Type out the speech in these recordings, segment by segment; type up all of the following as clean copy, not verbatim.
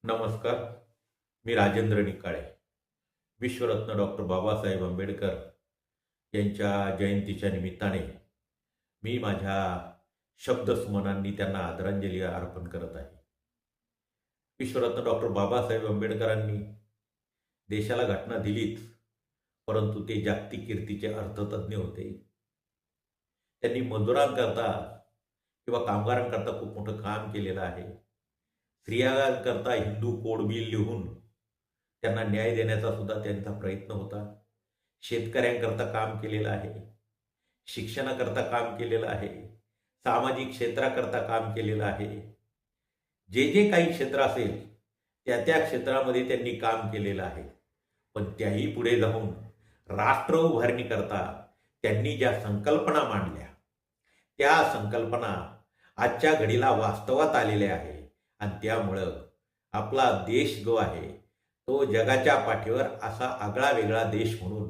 नमस्कार. मी राजेंद्र निकाळे. विश्वरत्न डॉक्टर बाबासाहेब आंबेडकर यांच्या जयंतीच्या निमित्ताने मी माझ्या शब्दसुमनांनी त्यांना आदरांजली अर्पण करत आहे. विश्वरत्न डॉक्टर बाबासाहेब आंबेडकरांनी देशाला घटना दिलीच, परंतु ते जागतिक कीर्तीचे अर्थतज्ञ होते. त्यांनी मजुरांकरता किंवा कामगारांकरता खूप मोठं काम केलेलं आहे. स्त्रियांकरता हिंदू कोड बिल लिहून त्यांना न्याय देण्याचा सुद्धा त्यांचा प्रयत्न होता. शेतकऱ्यांकरता काम केलेलं आहे, शिक्षणाकरता काम केलेलं आहे, सामाजिक क्षेत्राकरता काम केलेलं आहे. जे जे काही क्षेत्र असेल त्या त्या क्षेत्रामध्ये त्यांनी काम केलेलं आहे. पण त्याही पुढे जाऊन राष्ट्र उभारणीकरता त्यांनी ज्या संकल्पना मांडल्या त्या संकल्पना आजच्या घडीला वास्तवात आलेल्या आहे. आणि त्यामुळं आपला देश जो आहे तो जगाच्या पाठीवर असा आगळा वेगळा देश म्हणून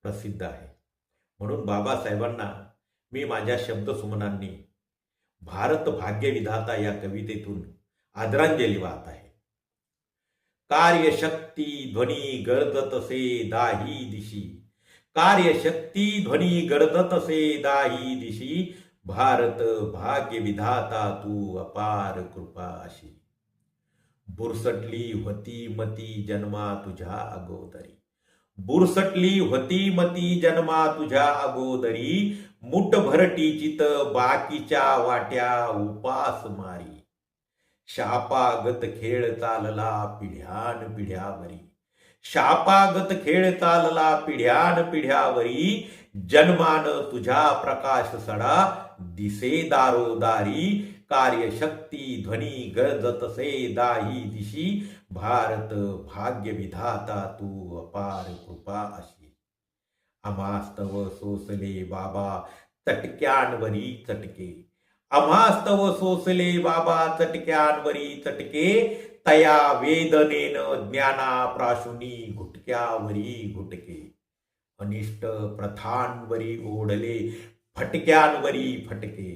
प्रसिद्ध आहे. म्हणून बाबासाहेबांना मी माझ्या शब्दसुमनांनी भारत भाग्यविधाता या कवितेतून आदरांजली वाहत आहे. कार्यशक्ती ध्वनी गर्जतसे दाही दिशी, कार्यशक्ती ध्वनी गर्जतसे दाही दिशी, भारत भाग्य विधाता तू अपार कृपा अशी. बुरसटली होती मती जन्मा तुझ्या अगोदरी, बुरसटली होती मती जन्मा तुझ्या अगोदरी, मुठभर टिचित बाकीच्या वाट्या उपास मारी. शापागत खेळ चालला पिढ्यान पिढ्यावरी, शापागत खेळ चालला पिढ्यान पिढ्यावरी, जन्मान तुझ्या प्रकाश सडा दिसे दारोदारी, कार्यशक्ती ध्वनी गर्जतसे दाही दिशी, भारत भाग्य विधाता तू अपार कृपा अशी. अमास्तव सोसले बाबा चटक्यांवरी चटके, अमास्तव सोसले बाबा चटक्यांवरी चटके, तया वेदनेन ज्ञाना प्राशुनी घुटक्यावरी घुटके. अनिष्ट प्रथांवरी ओढले फटक्यांवरी फटके,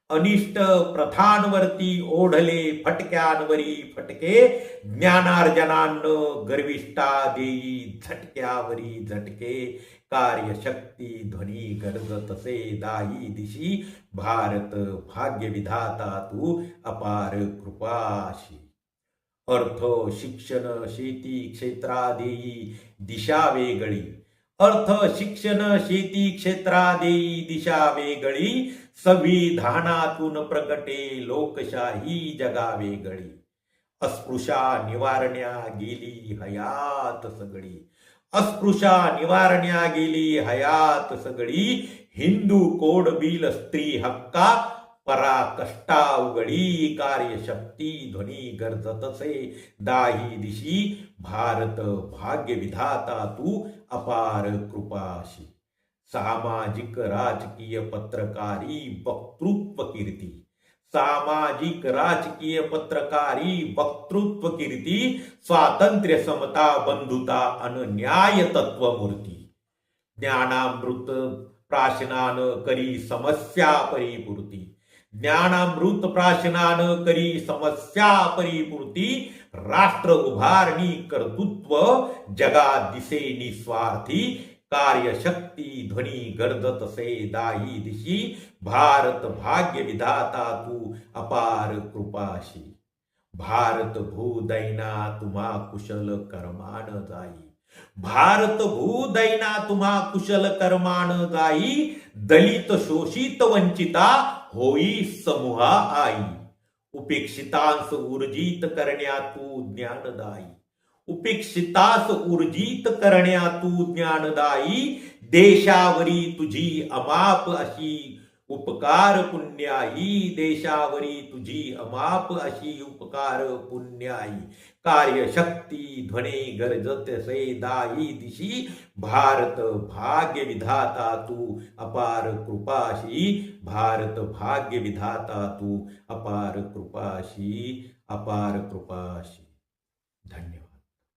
अनिष्ट प्रथांवरती ओढले फटक्यांवरी फटके, ज्ञानार्जनांनो गर्विष्ठा देई झटक्यावरी झटके, कार्यशक्ती ध्वनी गर्जतसे दाही दिशी, भारत भाग्य विधाता तू अपार कृपाशी. अर्थ शिक्षण शेती क्षेत्रादेई दिशा वेगळी, अर्थ शिक्षण शेती क्षेत्रादेई दिशा वेगळी, संविधानातून प्रगटे लोकशाही जगा वेगळी. अस्पृशा निवारण्या गेली हयात सगळी, अस्पृशा निवारण्या गेली हयात सगळी, हिंदू कोड बिल स्त्री हक्का पराकष्टा उघडी, कार्यशक्ती ध्वनी गर्जतसे दाही दिशी, भारत भाग्य विधाता तू अपार कृपाशी. सामाजिक राजकीय पत्रकारी वक्तृत्व कीर्ती, सामाजिक राजकीय पत्रकारी वक्तृत्व कीर्ती, स्वातंत्र्य समता बंधुता अन न्याय तत्वमूर्ती. ज्ञानामृत प्राशनान करी समस्या परिपूर्ती, ज्ञानामृत प्राशनान करी समस्या परिपूर्ती, राष्ट्र उभारणी कर्तृत्व जगात दिसे निस्वार्थी, कार्यशक्ती ध्वनी गर्जतसे दाही दिशी, भारत भाग्य विधाता तू अपार कृपाशी. भारत भूदैना तुम्हा कुशल कर्मान जाई, भारत भूदैना तुम्हा कुशल कर्मान जाई, दलित शोषित वंचिता होई समूहा आई, उपेक्षितांस ऊर्जित करण्या तू ज्ञानदायी, उपेक्षितास ऊर्जित करण्या तू ज्ञानदायी, देशावरी तुझी अमाप अशी उपकार पुण्याई, देशावरी तुझी अमाप अशी उपकार पुण्याई, कार्यशक्ती ध्वनी गर्जतसे दाही दिशी, भारत भाग्य विधाता तू अपार कृपाशी, भारत भाग्य विधाता तू अपार कृपाशी, अपार कृपाशी. धन्यवाद.